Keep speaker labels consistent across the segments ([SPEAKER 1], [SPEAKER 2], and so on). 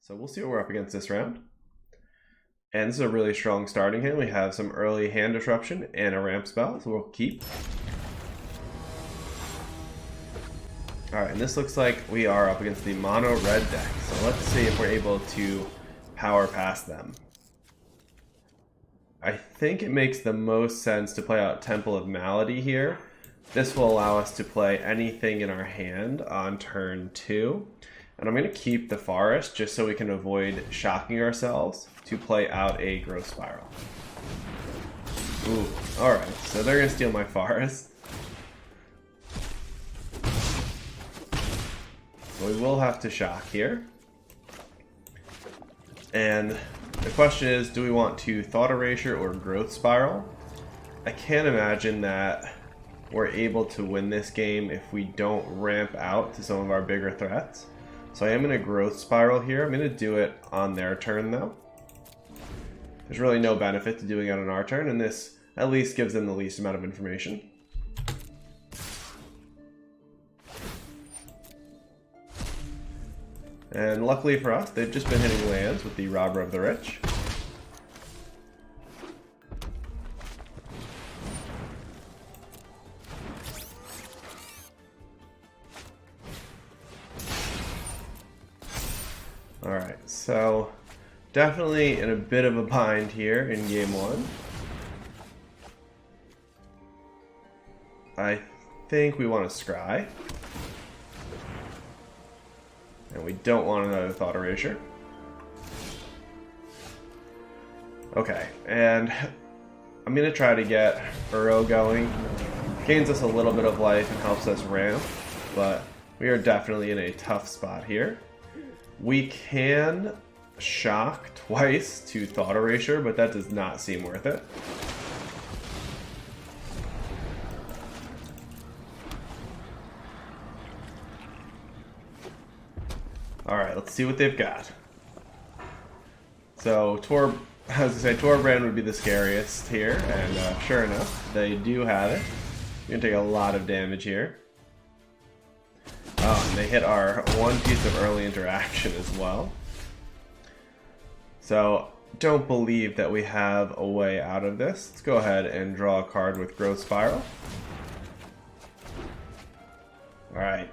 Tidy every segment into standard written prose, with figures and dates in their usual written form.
[SPEAKER 1] So we'll see what we're up against this round. And this is a really strong starting hand. We have some early hand disruption and a ramp spell, so we'll keep. Alright, and this looks like we are up against the mono red deck. So let's see if we're able to power past them. I think it makes the most sense to play out Temple of Malady here. This will allow us to play anything in our hand on turn 2. And I'm going to keep the Forest just so we can avoid shocking ourselves to play out a Growth Spiral. Ooh, alright, so they're going to steal my Forest. So we will have to shock here. And the question is, do we want to Thought Erasure or Growth Spiral? I can't imagine that we're able to win this game if we don't ramp out to some of our bigger threats. So I am going to Growth Spiral here. I'm going to do it on their turn though. There's really no benefit to doing it on our turn, and this at least gives them the least amount of information. And luckily for us, they've just been hitting lands with the Robber of the Rich. Alright, so definitely in a bit of a bind here in game 1. I think we want to scry. And we don't want another Thought Erasure. Okay, and I'm going to try to get Uro going. Gains us a little bit of life and helps us ramp, but we are definitely in a tough spot here. We can shock twice to Thought Erasure, but that does not seem worth it. Alright, let's see what they've got. So, Torbrand would be the scariest here, and sure enough, they do have it. You're gonna take a lot of damage here. Oh, and they hit our one piece of early interaction as well. So, don't believe that we have a way out of this. Let's go ahead and draw a card with Growth Spiral. Alright.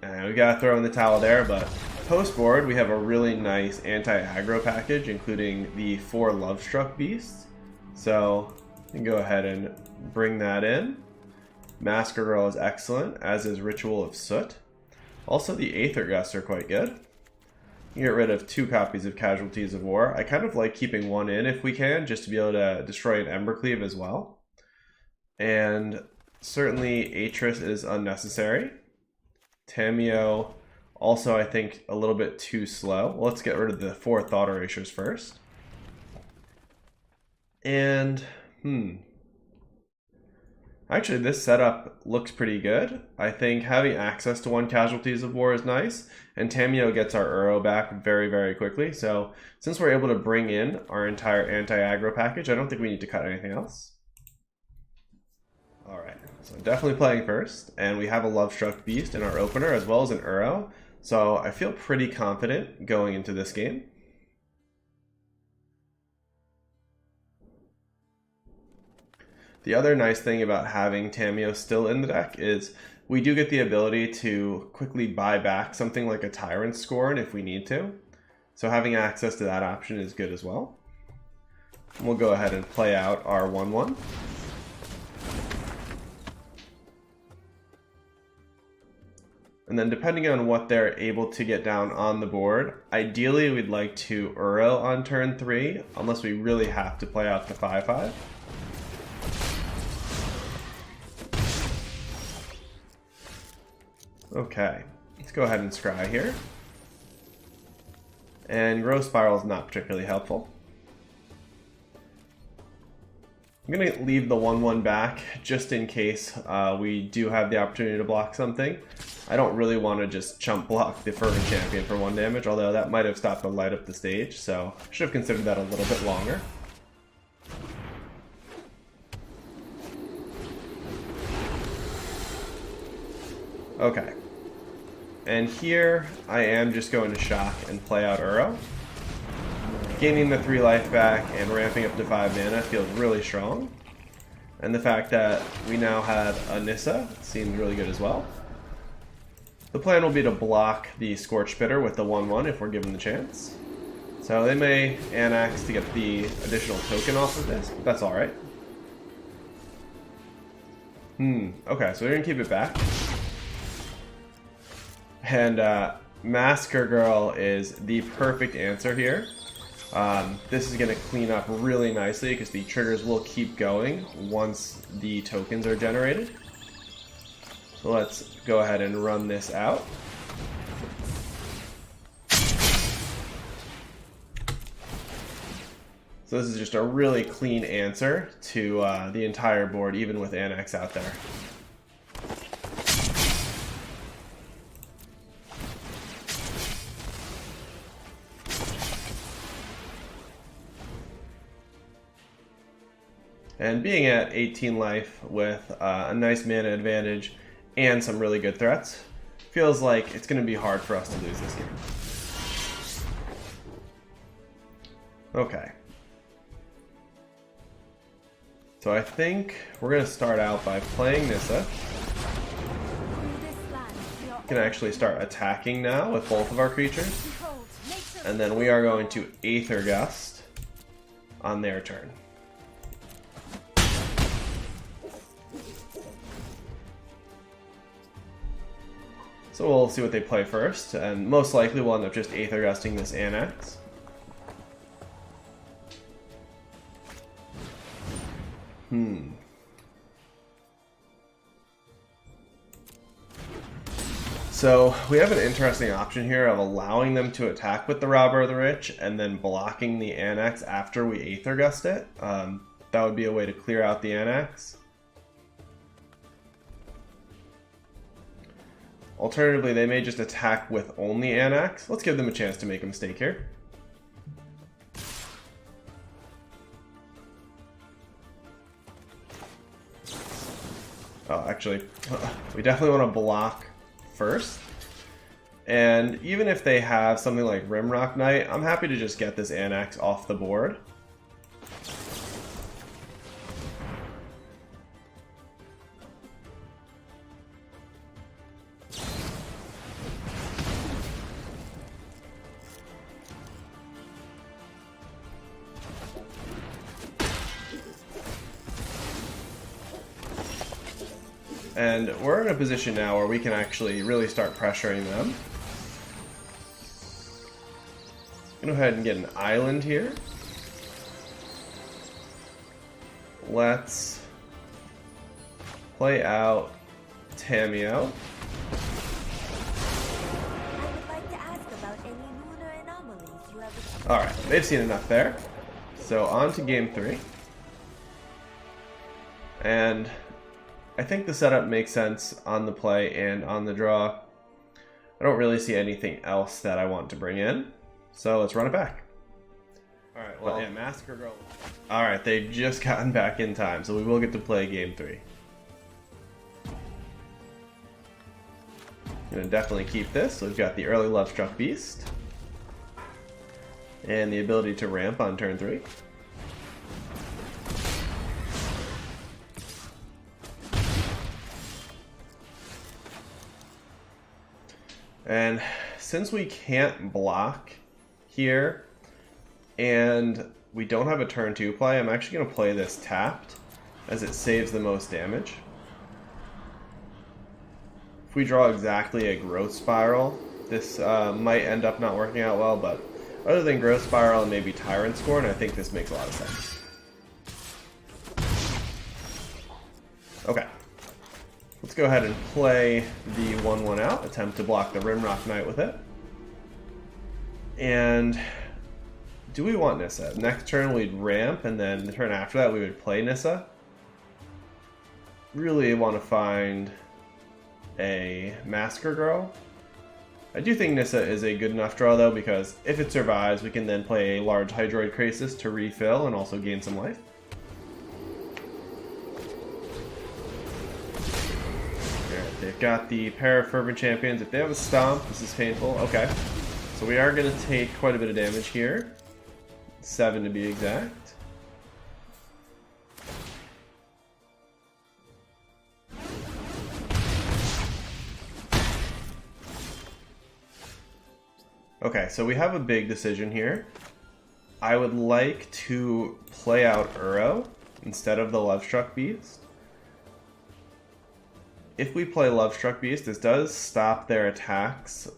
[SPEAKER 1] And we gotta throw in the towel there, but post board we have a really nice anti-aggro package, including the 4 Lovestruck Beasts. So, you can go ahead and bring that in. Masker Girl is excellent, as is Ritual of Soot. Also, the Aether Gusts are quite good. You can get rid of 2 copies of Casualties of War. I kind of like keeping 1 in if we can, just to be able to destroy an Embercleave as well. And certainly Atris is unnecessary. Tamiyo, also I think a little bit too slow. Well, let's get rid of the 4 Thought Erasures first. And, actually, this setup looks pretty good. I think having access to 1 Casualties of War is nice, and Tamiyo gets our Uro back very, very quickly. So, since we're able to bring in our entire anti-aggro package, I don't think we need to cut anything else. Alright, so definitely playing first, and we have a Lovestruck Beast in our opener as well as an Uro, so I feel pretty confident going into this game. The other nice thing about having Tamiyo still in the deck is we do get the ability to quickly buy back something like a Tyrant Scorn if we need to. So having access to that option is good as well. And we'll go ahead and play out our 1/1. And then depending on what they're able to get down on the board, ideally we'd like to Uro on turn 3, unless we really have to play out the 5/5. Okay, let's go ahead and scry here. And Growth Spiral is not particularly helpful. I'm going to leave the 1/1 back just in case we do have the opportunity to block something. I don't really want to just chump block the Fervent Champion for 1 damage, although that might have stopped the light up the stage, so I should have considered that a little bit longer. Okay. And here, I am just going to shock and play out Uro. Gaining the 3 life back and ramping up to 5 mana feels really strong. And the fact that we now have a Nissa seems really good as well. The plan will be to block the Scorch Bitter with the 1/1 if we're given the chance. So they may Anax to get the additional token off of this, but that's alright. Okay, so we're going to keep it back. And Massacre Girl is the perfect answer here. This is going to clean up really nicely because the triggers will keep going once the tokens are generated. So let's go ahead and run this out. So this is just a really clean answer to the entire board, even with Anax out there. And being at 18 life with a nice mana advantage and some really good threats, feels like it's going to be hard for us to lose this game. Okay. So I think we're going to start out by playing Nissa. We can actually start attacking now with both of our creatures. And then we are going to Aether Gust on their turn. So we'll see what they play first, and most likely we'll end up just Aether Gusting this Anax. So we have an interesting option here of allowing them to attack with the Robber of the Rich and then blocking the Anax after we Aether Gust it. That would be a way to clear out the Anax. Alternatively, they may just attack with only Anax. Let's give them a chance to make a mistake here. Oh, actually, we definitely want to block first. And even if they have something like Rimrock Knight, I'm happy to just get this Anax off the board. And we're in a position now where we can actually really start pressuring them. Go ahead and get an island here. Let's play out Tamiyo. Alright, they've seen enough there. So on to game 3. And I think the setup makes sense on the play and on the draw. I don't really see anything else that I want to bring in. So let's run it back. Alright, well, yeah, Massacre Girl. Alright, they've just gotten back in time, so we will get to play game 3. I'm gonna definitely keep this. So we've got the early Lovestruck Beast. And the ability to ramp on turn 3. And since we can't block here, and we don't have a turn 2 play, I'm actually going to play this tapped, as it saves the most damage. If we draw exactly a Growth Spiral, this might end up not working out well, but other than Growth Spiral and maybe Tyrant Scorn, I think this makes a lot of sense. Okay. Let's go ahead and play the 1/1 out, attempt to block the Rimrock Knight with it. And do we want Nissa? Next turn we'd ramp, and then the turn after that we would play Nissa. Really want to find a Massacre Girl. I do think Nissa is a good enough draw though, because if it survives, we can then play a large Hydroid Krasis to refill and also gain some life. They we've got the pair of Fervent Champions. If they have a Stomp, this is painful. Okay. So we are going to take quite a bit of damage here. 7 to be exact. Okay, so we have a big decision here. I would like to play out Uro instead of the Lovestruck Beast. If we play Lovestruck Beast, this does stop their attacks.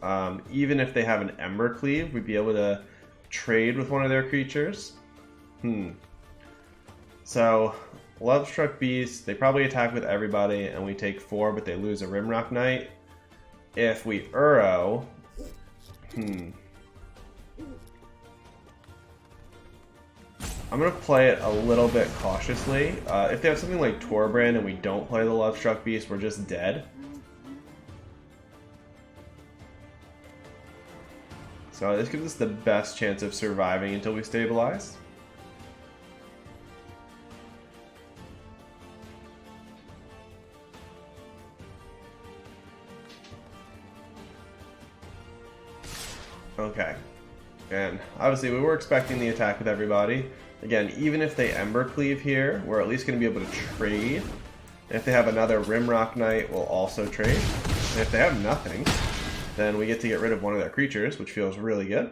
[SPEAKER 1] Even if they have an Ember Cleave, we'd be able to trade with one of their creatures. So, Lovestruck Beast, they probably attack with everybody, and we take 4, but they lose a Rimrock Knight. If we Uro... I'm going to play it a little bit cautiously. If they have something like Torbrand and we don't play the Lovestruck Beast, we're just dead. So this gives us the best chance of surviving until we stabilize. Okay. And obviously we were expecting the attack with everybody. Again, even if they Ember Cleave here, we're at least going to be able to trade. And if they have another Rimrock Knight, we'll also trade. And if they have nothing, then we get to get rid of one of their creatures, which feels really good.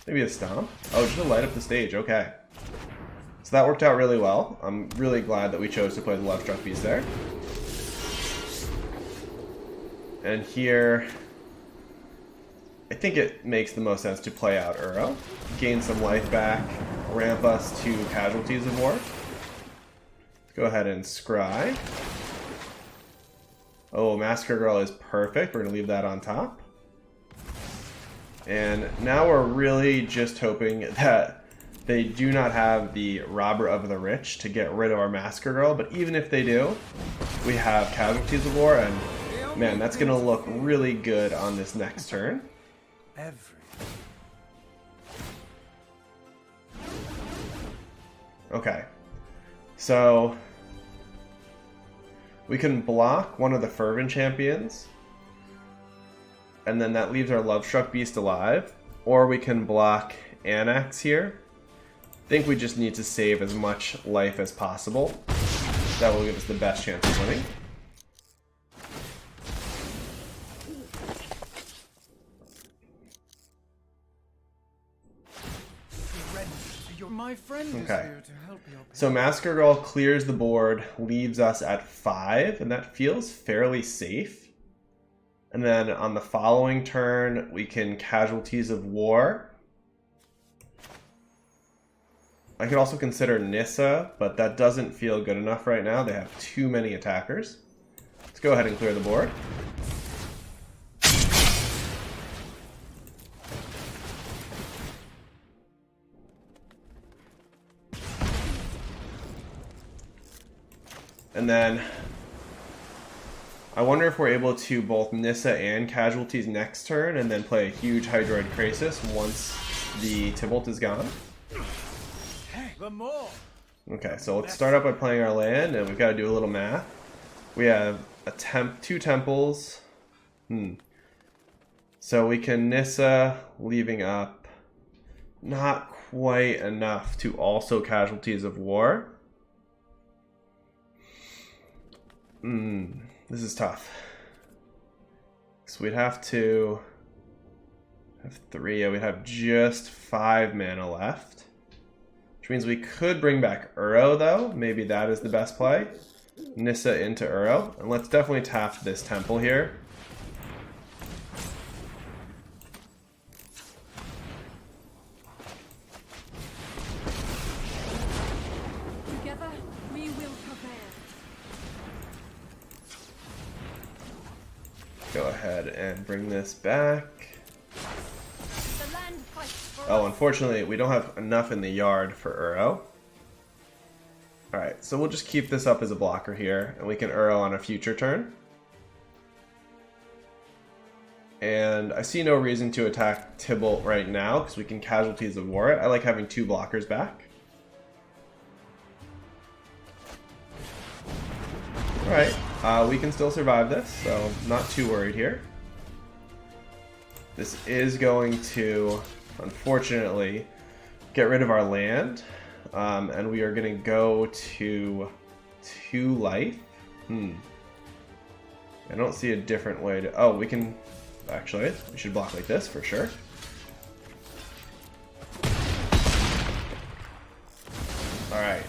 [SPEAKER 1] Maybe a Stomp. Oh, just to light up the stage. Okay. So that worked out really well. I'm really glad that we chose to play the Lovestruck Beast there. And here... I think it makes the most sense to play out Uro, gain some life back, ramp us to Casualties of War. Let's go ahead and scry. Oh, Massacre Girl is perfect. We're going to leave that on top. And now we're really just hoping that they do not have the Robber of the Rich to get rid of our Massacre Girl, but even if they do, we have Casualties of War, and man, that's going to look really good on this next turn. Okay, so we can block one of the Fervent Champions, and then that leaves our Lovestruck Beast alive, or we can block Annex here. I think we just need to save as much life as possible. That will give us the best chance of winning.
[SPEAKER 2] My friend is here to help you.
[SPEAKER 1] So Massacre Girl clears the board, leaves us at 5, and that feels fairly safe. And then on the following turn, we can Casualties of War. I could also consider Nissa, but that doesn't feel good enough right now. They have too many attackers. Let's go ahead and clear the board. And then I wonder if we're able to both Nissa and Casualties next turn and then play a huge Hydroid Krasis once the Tybalt is gone. Okay, so let's start out by playing our land, and we've got to do a little math. We have two temples. So we can Nissa, leaving up not quite enough to also Casualties of War. This is tough. So we'd have to have 3. Yeah, we'd have just 5 mana left. Which means we could bring back Uro, though. Maybe that is the best play. Nissa into Uro. And let's definitely tap this temple here.
[SPEAKER 3] Together, we will prevail.
[SPEAKER 1] Go ahead and bring this back.
[SPEAKER 3] The land fights for
[SPEAKER 1] Oh,
[SPEAKER 3] us.
[SPEAKER 1] unfortunately, we don't have enough in the yard for Uro. Alright, so we'll just keep this up as a blocker here, and we can Uro on a future turn. And I see no reason to attack Tybalt right now, because we can Casualties of War it. I like having 2 blockers back. Alright, we can still survive this, so not too worried here. This is going to, unfortunately, get rid of our land, and we are going to go to 2 life. I don't see a different way to... Oh, we can... Actually, we should block like this for sure. Alright,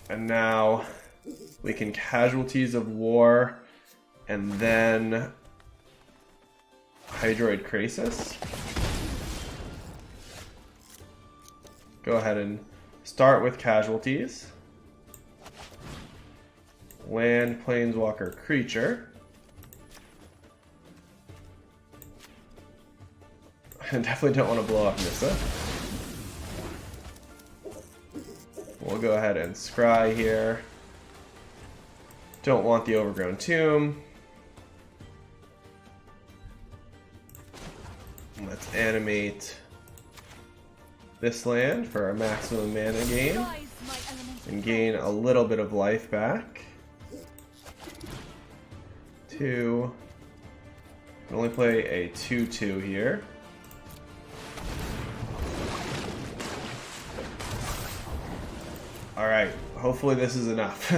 [SPEAKER 1] and now we can Casualties of War, and then Hydroid Crisis. Go ahead and start with Casualties. Land Planeswalker Creature. I definitely don't want to blow up Nissa. We'll go ahead and scry here. Don't want the Overgrown Tomb. Let's animate this land for our maximum mana gain. And gain a little bit of life back. 2. Can only play a 2/2 here. Alright, hopefully this is enough.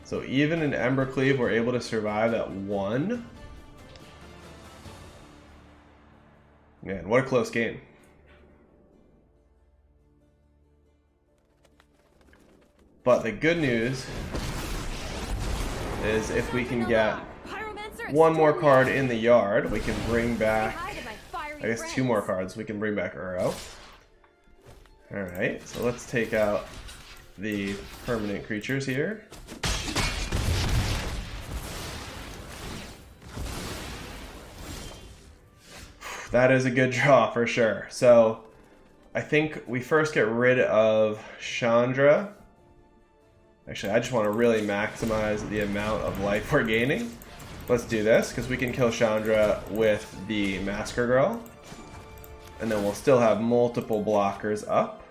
[SPEAKER 1] So even in Embercleave, we're able to survive at 1. Man, what a close game. But the good news is if we can get one more card in the yard, we can bring back, I guess 2 more cards. We can bring back Uro. Alright, so let's take out the permanent creatures here. That is a good draw for sure. So I think we first get rid of Chandra. Actually, I just want to really maximize the amount of life we're gaining. Let's do this, because we can kill Chandra with the Masker Girl. And then we'll still have multiple blockers up.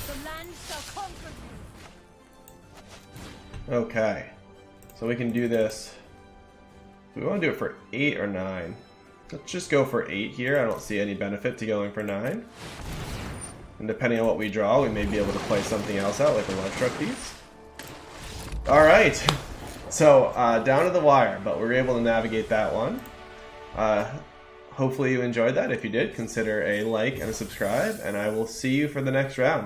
[SPEAKER 3] The land shall conquer you.
[SPEAKER 1] Okay. So we can do this. Do we want to do it for 8 or 9? Let's just go for 8 here. I don't see any benefit to going for 9. And depending on what we draw, we may be able to play something else out, like a Love Struck piece. Alright, so down to the wire, but we were able to navigate that one. Hopefully you enjoyed that. If you did, consider a like and a subscribe, and I will see you for the next round.